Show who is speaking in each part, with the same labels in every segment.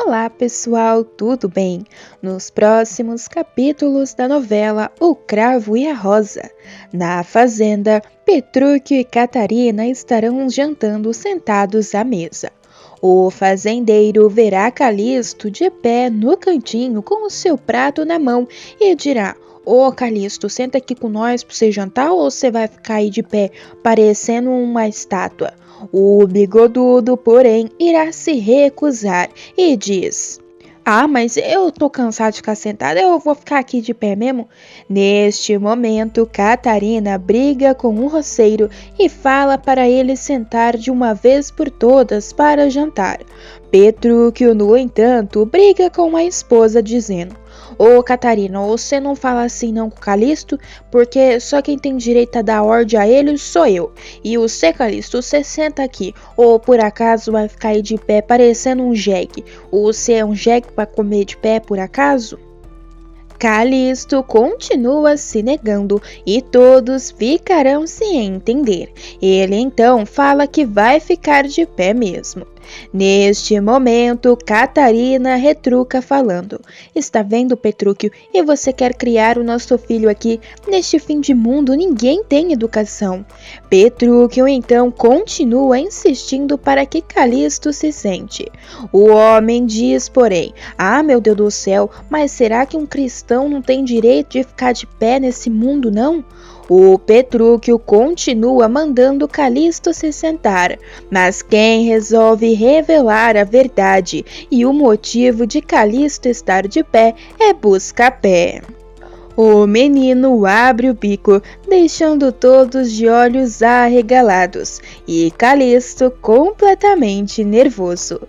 Speaker 1: Olá pessoal, tudo bem? Nos próximos capítulos da novela O Cravo e a Rosa, na fazenda, Petrúquio e Catarina estarão jantando sentados à mesa. O fazendeiro verá Calisto de pé no cantinho com o seu prato na mão e dirá: Ô Calisto, senta aqui com nós pra você jantar ou você vai ficar aí de pé, parecendo uma estátua? O bigodudo, porém, irá se recusar e diz: mas eu tô cansado de ficar sentada, eu vou ficar aqui de pé mesmo. Neste momento, Catarina briga com o roceiro e fala para ele sentar de uma vez por todas para jantar. Petrúquio, no entanto, briga com a esposa dizendo: Ô Catarina, você não fala assim não com o Calisto, porque só quem tem direito a dar ordem a ele sou eu. E você, Calisto, você senta aqui, ou por acaso vai ficar aí de pé parecendo um jegue. Ou você é um jegue para comer de pé por acaso? Calisto continua se negando e todos ficarão sem entender. Ele então fala que vai ficar de pé mesmo. Neste momento, Catarina retruca falando: Está vendo, Petrúquio, e você quer criar o nosso filho aqui? Neste fim de mundo ninguém tem educação. Petrúquio então continua insistindo para que Calisto se sente. O homem diz, porém: meu Deus do céu, mas será que um cristão não tem direito de ficar de pé nesse mundo, não? O Petrúquio continua mandando Calisto se sentar, mas quem resolve revelar a verdade e o motivo de Calisto estar de pé é Busca-Pé. O menino abre o bico, deixando todos de olhos arregalados, e Calisto completamente nervoso.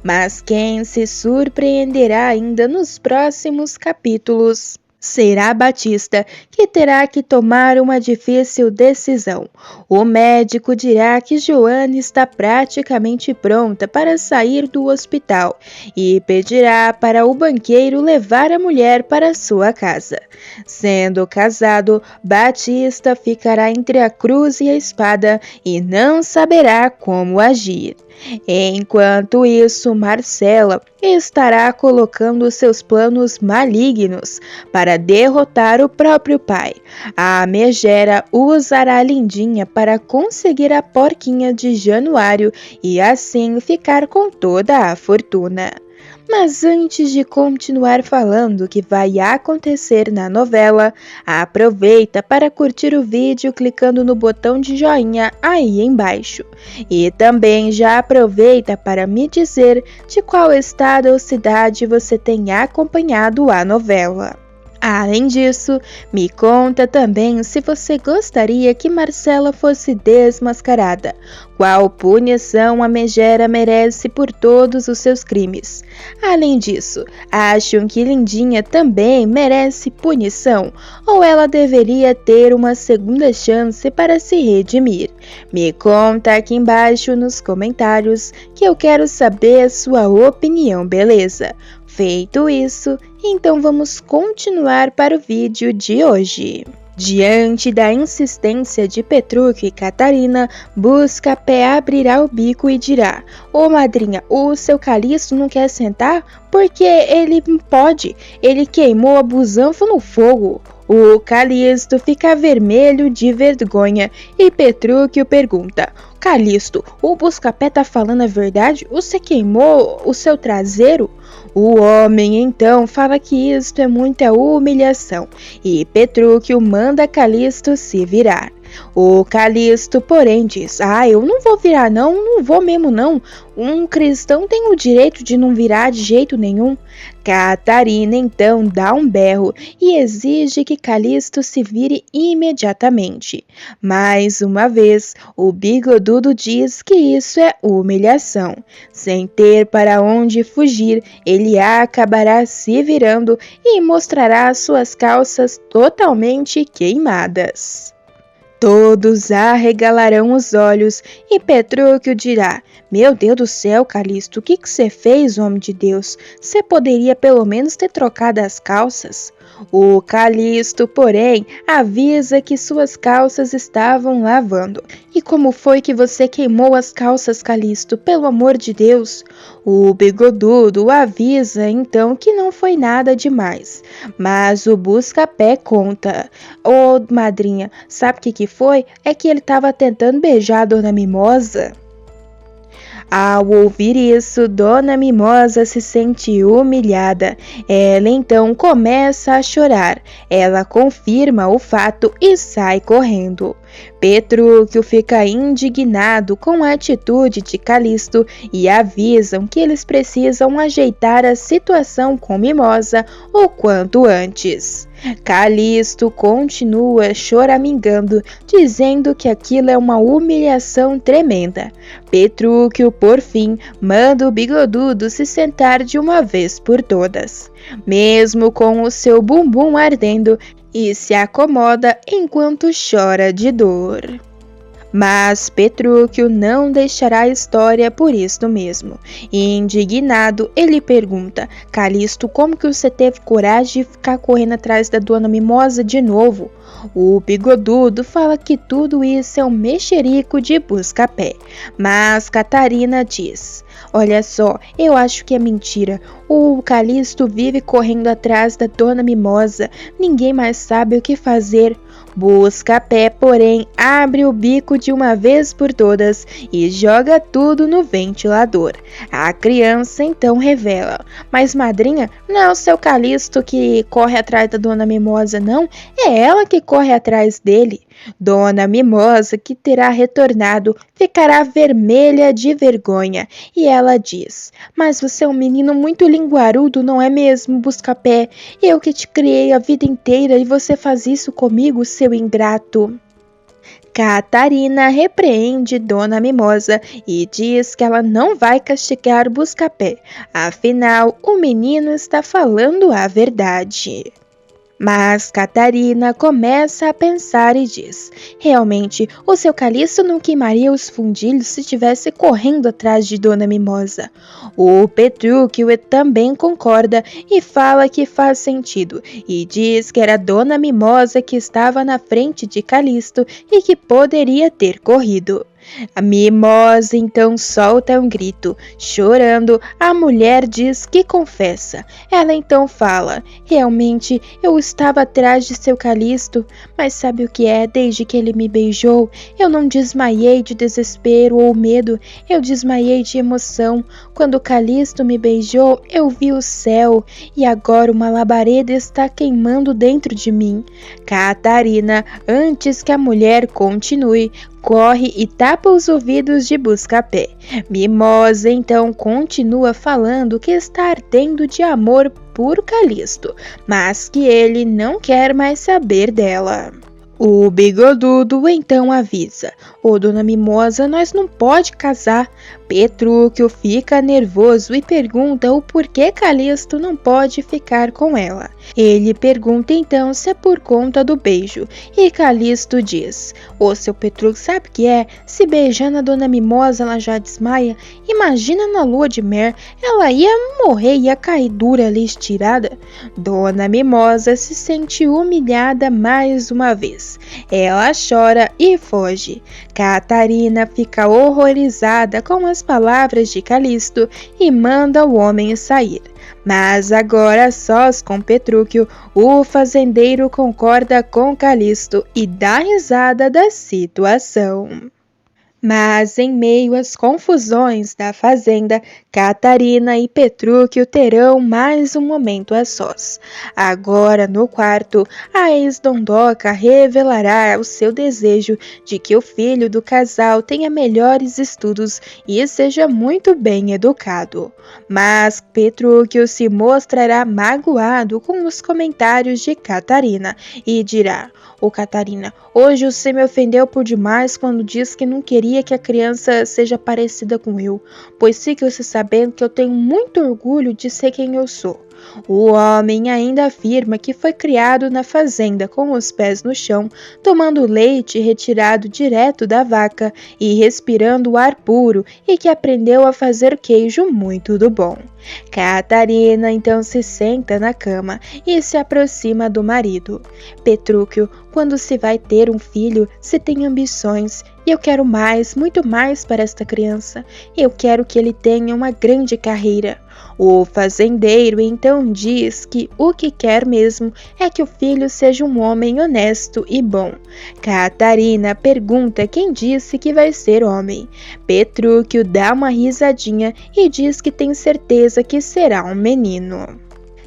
Speaker 1: Mas quem se surpreenderá ainda nos próximos capítulos será Batista, que terá que tomar uma difícil decisão. O médico dirá que Joana está praticamente pronta para sair do hospital e pedirá para o banqueiro levar a mulher para sua casa. Sendo casado, Batista ficará entre a cruz e a espada e não saberá como agir. Enquanto isso, Marcela estará colocando seus planos malignos para derrotar o próprio pai. A megera usará a Lindinha para conseguir a porquinha de Januário e assim ficar com toda a fortuna. Mas antes de continuar falando o que vai acontecer na novela, aproveita para curtir o vídeo clicando no botão de joinha aí embaixo. E também já aproveita para me dizer de qual estado ou cidade você tem acompanhado a novela. Além disso, me conta também se você gostaria que Marcela fosse desmascarada. Qual punição a megera merece por todos os seus crimes? Além disso, acham que Lindinha também merece punição? Ou ela deveria ter uma segunda chance para se redimir? Me conta aqui embaixo nos comentários que eu quero saber a sua opinião, beleza? Feito isso, então vamos continuar para o vídeo de hoje. Diante da insistência de Petrúquio e Catarina, Busca-Pé abrirá o bico e dirá: Ô madrinha, o seu Calisto não quer sentar? Porque ele pode, ele queimou a busanfa no fogo. O Calisto fica vermelho de vergonha e Petrúquio pergunta: Calisto, o Busca-Pé tá falando a verdade? Você queimou o seu traseiro? O homem então fala que isto é muita humilhação e Petrúquio manda Calisto se virar. O Calisto, porém, diz: eu não vou virar não vou mesmo não. Um cristão tem o direito de não virar de jeito nenhum. Catarina então dá um berro e exige que Calisto se vire imediatamente. Mais uma vez, o bigodudo diz que isso é humilhação. Sem ter para onde fugir, ele acabará se virando e mostrará suas calças totalmente queimadas. Todos arregalarão os olhos e Petrúquio dirá: Meu Deus do céu, Calisto, o que você fez, homem de Deus? Você poderia pelo menos ter trocado as calças? O Calisto, porém, avisa que suas calças estavam lavando. E como foi que você queimou as calças, Calisto? Pelo amor de Deus! O Bigodudo avisa então que não foi nada demais. Mas o Busca-Pé conta: Ô, madrinha, sabe o que foi? É que ele estava tentando beijar a Dona Mimosa. Ao ouvir isso, Dona Mimosa se sente humilhada. Ela então começa a chorar. Ela confirma o fato e sai correndo. Petrúquio fica indignado com a atitude de Calisto e avisam que eles precisam ajeitar a situação com Mimosa o quanto antes. Calisto continua choramingando, dizendo que aquilo é uma humilhação tremenda. Petrúquio, por fim, manda o Bigodudo se sentar de uma vez por todas, mesmo com o seu bumbum ardendo, e se acomoda enquanto chora de dor. Mas Petrúquio não deixará a história por isso mesmo. Indignado, ele pergunta: Calisto, como que você teve coragem de ficar correndo atrás da Dona Mimosa de novo? O Bigodudo fala que tudo isso é um mexerico de Busca-Pé. Mas Catarina diz: olha só, eu acho que é mentira. O Calisto vive correndo atrás da Dona Mimosa. Ninguém mais sabe o que fazer. Busca-Pé, porém, abre o bico de uma vez por todas e joga tudo no ventilador. A criança então revela: mas madrinha, não é o seu Calisto que corre atrás da Dona Mimosa, não? É ela que corre atrás dele. Dona Mimosa, que terá retornado, ficará vermelha de vergonha, e ela diz: mas você é um menino muito linguarudo, não é mesmo, Busca-Pé? Eu que te criei a vida inteira e você faz isso comigo, seu ingrato. Catarina repreende Dona Mimosa e diz que ela não vai castigar Busca-Pé, afinal o menino está falando a verdade. Mas Catarina começa a pensar e diz: realmente, o seu Calisto não queimaria os fundilhos se estivesse correndo atrás de Dona Mimosa. O Petrúquio também concorda e fala que faz sentido, e diz que era Dona Mimosa que estava na frente de Calisto e que poderia ter corrido. A Mimosa então solta um grito. Chorando, a mulher diz que confessa. Ela então fala: realmente, eu estava atrás de seu Calisto, mas sabe o que é? Desde que ele me beijou, eu não desmaiei de desespero ou medo, eu desmaiei de emoção. Quando Calisto me beijou, eu vi o céu, e agora uma labareda está queimando dentro de mim. Catarina, antes que a mulher continue, corre e tapa os ouvidos de Busca-Pé. Mimosa então continua falando que está ardendo de amor por Calisto, mas que ele não quer mais saber dela. O Bigodudo então avisa: ô Dona Mimosa, nós não pode casar. Petrúquio fica nervoso e pergunta o porquê Calisto não pode ficar com ela. Ele pergunta então se é por conta do beijo, e Calisto diz: ô seu Petrúquio, sabe o que é? Se beijando a Dona Mimosa ela já desmaia, imagina na lua de mel, ela ia morrer, ia cair dura ali estirada. Dona Mimosa se sente humilhada mais uma vez. Ela chora e foge. Catarina fica horrorizada com as palavras de Calisto e manda o homem sair. Mas agora, sós com Petrúquio, o fazendeiro concorda com Calisto e dá risada da situação. Mas em meio às confusões da fazenda, Catarina e Petrúquio terão mais um momento a sós. Agora no quarto, a ex-dondoca revelará o seu desejo de que o filho do casal tenha melhores estudos e seja muito bem educado. Mas Petrúquio se mostrará magoado com os comentários de Catarina e dirá: ô Catarina, hoje você me ofendeu por demais quando disse que não queria que a criança seja parecida com eu, pois fique você sabendo que eu tenho muito orgulho de ser quem eu sou. O homem ainda afirma que foi criado na fazenda com os pés no chão, tomando leite retirado direto da vaca e respirando ar puro, e que aprendeu a fazer queijo muito do bom. Catarina então se senta na cama e se aproxima do marido. Petrúquio, quando se vai ter um filho, se tem ambições, e eu quero mais, muito mais para esta criança. Eu quero que ele tenha uma grande carreira. O fazendeiro então diz que o que quer mesmo é que o filho seja um homem honesto e bom. Catarina pergunta quem disse que vai ser homem. Petrúquio dá uma risadinha e diz que tem certeza que será um menino.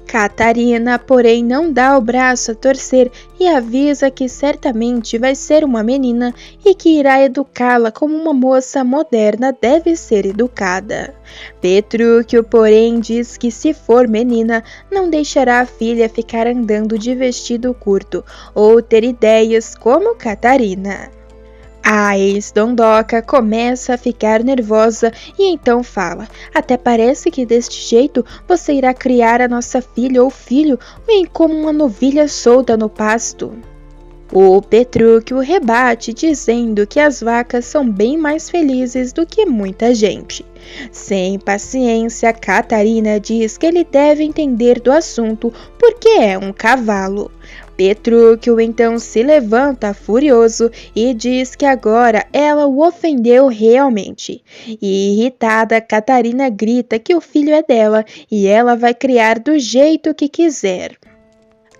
Speaker 1: Catarina, porém, não dá o braço a torcer e avisa que certamente vai ser uma menina e que irá educá-la como uma moça moderna deve ser educada. Petrúquio, porém, diz que se for menina, não deixará a filha ficar andando de vestido curto ou ter ideias como Catarina. A ex-dondoca começa a ficar nervosa e então fala: até parece que deste jeito você irá criar a nossa filha ou filho bem como uma novilha solta no pasto. O Petrúquio rebate dizendo que as vacas são bem mais felizes do que muita gente. Sem paciência, Catarina diz que ele deve entender do assunto porque é um cavalo. Petrúquio então se levanta furioso e diz que agora ela o ofendeu realmente. E irritada, Catarina grita que o filho é dela e ela vai criar do jeito que quiser.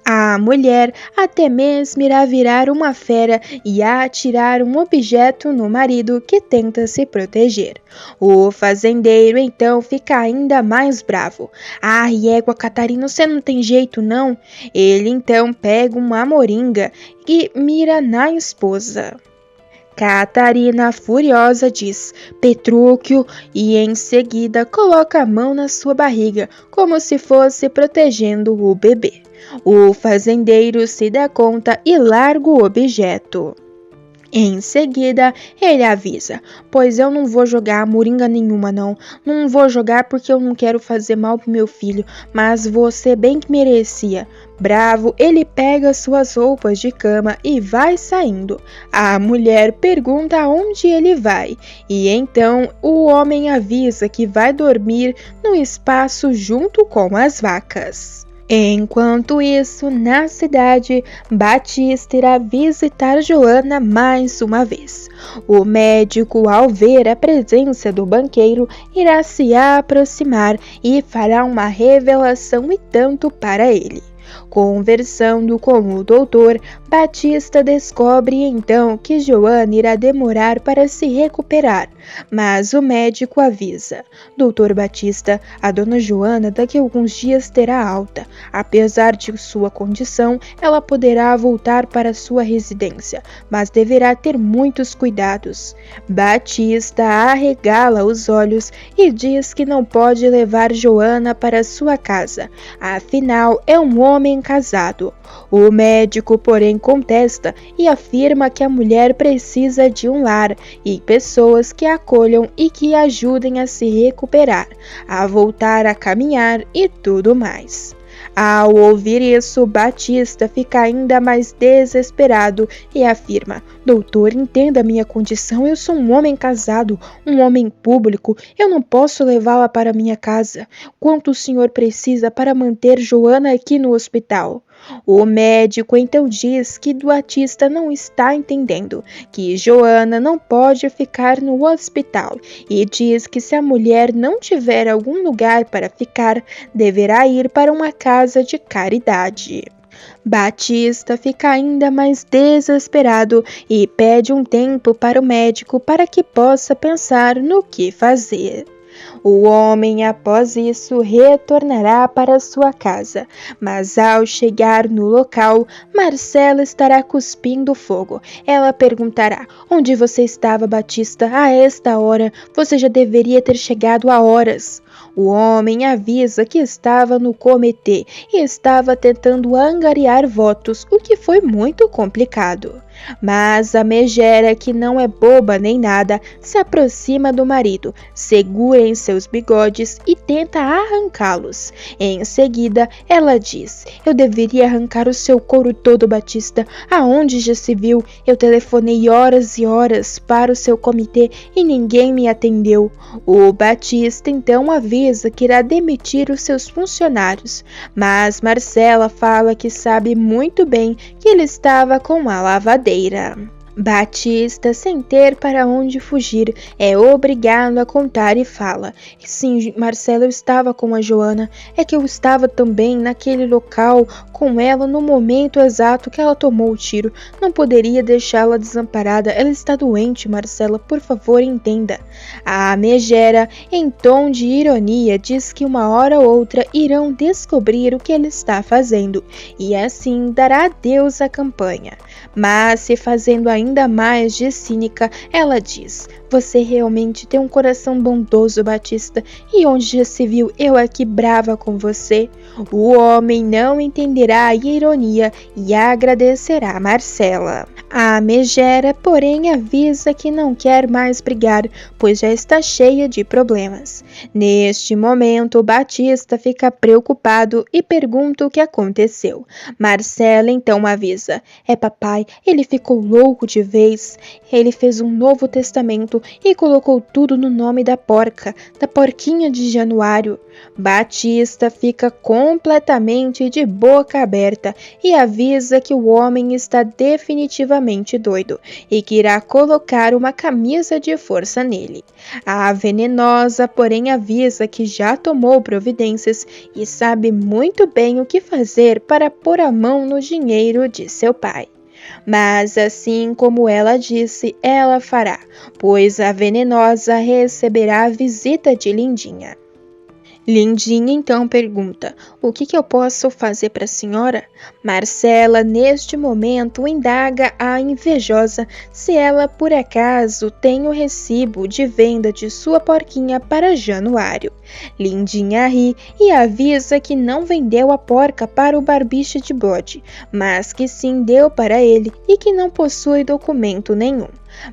Speaker 1: A mulher até mesmo irá virar uma fera e atirar um objeto no marido que tenta se proteger. O fazendeiro então fica ainda mais bravo. Égua, Catarina, você não tem jeito não? Ele então pega uma moringa e mira na esposa. Catarina, furiosa, diz Petrúquio e em seguida coloca a mão na sua barriga, como se fosse protegendo o bebê. O fazendeiro se dá conta e larga o objeto. Em seguida, ele avisa: pois eu não vou jogar moringa nenhuma não vou jogar porque eu não quero fazer mal pro meu filho, mas você bem que merecia. Bravo, ele pega suas roupas de cama e vai saindo. A mulher pergunta aonde ele vai, e então o homem avisa que vai dormir no espaço junto com as vacas. Enquanto isso, na cidade, Batista irá visitar Joana mais uma vez. O médico, ao ver a presença do banqueiro, irá se aproximar e fará uma revelação e tanto para ele. Conversando com o doutor, Batista descobre então que Joana irá demorar para se recuperar, mas o médico avisa: Doutor Batista, a dona Joana daqui a alguns dias terá alta. Apesar de sua condição, ela poderá voltar para sua residência, mas deverá ter muitos cuidados. Batista arregala os olhos e diz que não pode levar Joana para sua casa, afinal é um homem casado. O médico, porém, contesta e afirma que a mulher precisa de um lar e pessoas que a acolham e que a ajudem a se recuperar, a voltar a caminhar e tudo mais. Ao ouvir isso, Batista fica ainda mais desesperado e afirma: Doutor, entenda minha condição, eu sou um homem casado, um homem público, eu não posso levá-la para minha casa. Quanto o senhor precisa para manter Joana aqui no hospital? O médico então diz que Batista não está entendendo, que Joana não pode ficar no hospital e diz que se a mulher não tiver algum lugar para ficar, deverá ir para uma casa de caridade. Batista fica ainda mais desesperado e pede um tempo para o médico para que possa pensar no que fazer. O homem, após isso, retornará para sua casa, mas ao chegar no local, Marcela estará cuspindo fogo. Ela perguntará: Onde você estava, Batista? A esta hora, você já deveria ter chegado há horas. O homem avisa que estava no comitê e estava tentando angariar votos, o que foi muito complicado. Mas a megera, que não é boba nem nada, se aproxima do marido, segura em seus bigodes e tenta arrancá-los. Em seguida, ela diz: eu deveria arrancar o seu couro todo, Batista. Aonde já se viu? Eu telefonei horas e horas para o seu comitê e ninguém me atendeu. O Batista então avisa que irá demitir os seus funcionários, mas Marcela fala que sabe muito bem que ele estava com a lavadeira. Batista, sem ter para onde fugir, é obrigado a contar e fala: sim, Marcelo, eu estava com a Joana, é que eu estava também naquele local com ela no momento exato que ela tomou o tiro. Não poderia deixá-la desamparada, ela está doente, Marcela, por favor, entenda. A megera, em tom de ironia, diz que uma hora ou outra irão descobrir o que ele está fazendo e assim dará adeus à campanha. Mas, se fazendo ainda mais de cínica, ela diz: você realmente tem um coração bondoso, Batista, e onde já se viu eu aqui brava com você? O homem não entenderá a ironia e agradecerá Marcela. A megera, porém, avisa que não quer mais brigar, pois já está cheia de problemas. Neste momento, Batista fica preocupado e pergunta o que aconteceu. Marcela então avisa: é papai, ele ficou louco de vez. Ele fez um novo testamento e colocou tudo no nome da porquinha de Januário. Batista fica completamente de boca aberta e avisa que o homem está definitivamente doido e que irá colocar uma camisa de força nele. A venenosa, porém, avisa que já tomou providências e sabe muito bem o que fazer para pôr a mão no dinheiro de seu pai. Mas assim como ela disse, ela fará, pois a venenosa receberá a visita de Lindinha. Lindinha então pergunta: o que eu posso fazer para a senhora? Marcela, neste momento, indaga a invejosa se ela, por acaso, tem o recibo de venda de sua porquinha para Januário. Lindinha ri e avisa que não vendeu a porca para o barbicha de bode, mas que sim deu para ele e que não possui documento nenhum.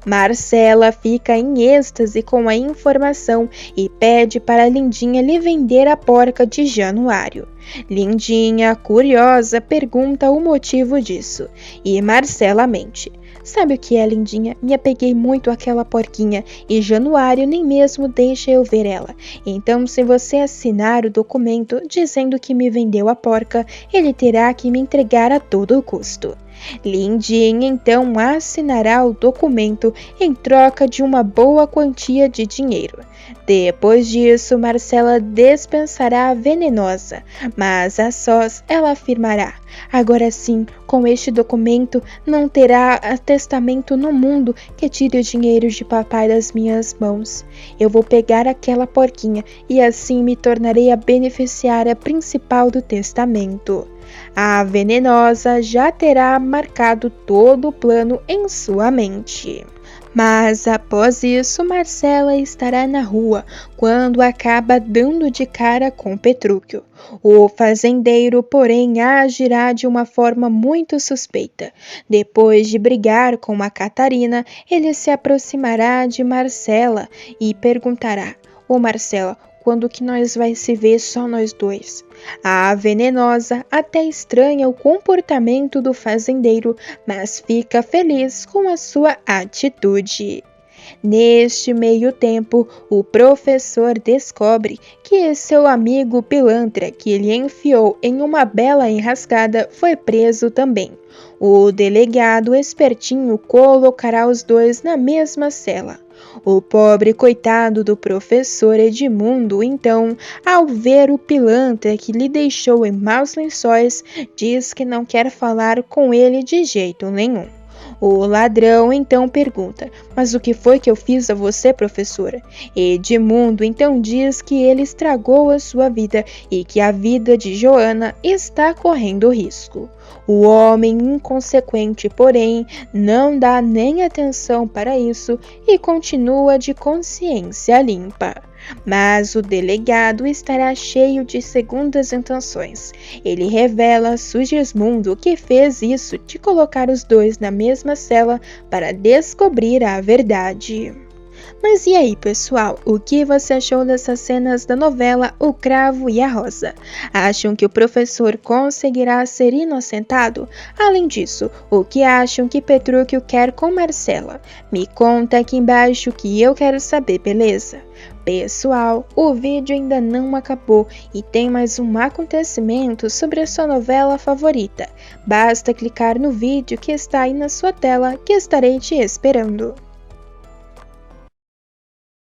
Speaker 1: Marcela fica em êxtase com a informação e pede para Lindinha lhe vender a porca de Januário. Lindinha, curiosa, pergunta o motivo disso e Marcela mente. Sabe o que é, Lindinha? Me apeguei muito àquela porquinha e Januário nem mesmo deixa eu ver ela. Então, se você assinar o documento dizendo que me vendeu a porca, ele terá que me entregar a todo custo. Lindinha então assinará o documento em troca de uma boa quantia de dinheiro. Depois disso, Marcela dispensará a venenosa, mas a sós ela afirmará: agora sim, com este documento não terá testamento no mundo que tire o dinheiro de papai das minhas mãos. Eu vou pegar aquela porquinha e assim me tornarei a beneficiária principal do testamento. A venenosa já terá marcado todo o plano em sua mente. Mas após isso, Marcela estará na rua quando acaba dando de cara com Petrúquio. O fazendeiro, porém, agirá de uma forma muito suspeita. Depois de brigar com a Catarina, ele se aproximará de Marcela e perguntará: ô Marcela, quando que nós vai se ver só nós dois? A venenosa até estranha o comportamento do fazendeiro, mas fica feliz com a sua atitude. Neste meio tempo, o professor descobre que seu amigo pilantra, que ele enfiou em uma bela enrascada, foi preso também. O delegado espertinho colocará os dois na mesma cela. O pobre coitado do professor Edmundo, então, ao ver o pilantra que lhe deixou em maus lençóis, diz que não quer falar com ele de jeito nenhum. O ladrão então pergunta: mas o que foi que eu fiz a você, professora? Edmundo então diz que ele estragou a sua vida e que a vida de Joana está correndo risco. O homem inconsequente, porém, não dá nem atenção para isso e continua de consciência limpa. Mas o delegado estará cheio de segundas intenções. Ele revela a Sigismundo que fez isso de colocar os dois na mesma cela para descobrir a verdade. Mas e aí, pessoal, o que você achou dessas cenas da novela O Cravo e a Rosa? Acham que o professor conseguirá ser inocentado? Além disso, o que acham que Petrúquio quer com Marcela? Me conta aqui embaixo que eu quero saber, beleza? Pessoal, o vídeo ainda não acabou e tem mais um acontecimento sobre a sua novela favorita. Basta clicar no vídeo que está aí na sua tela que estarei te esperando.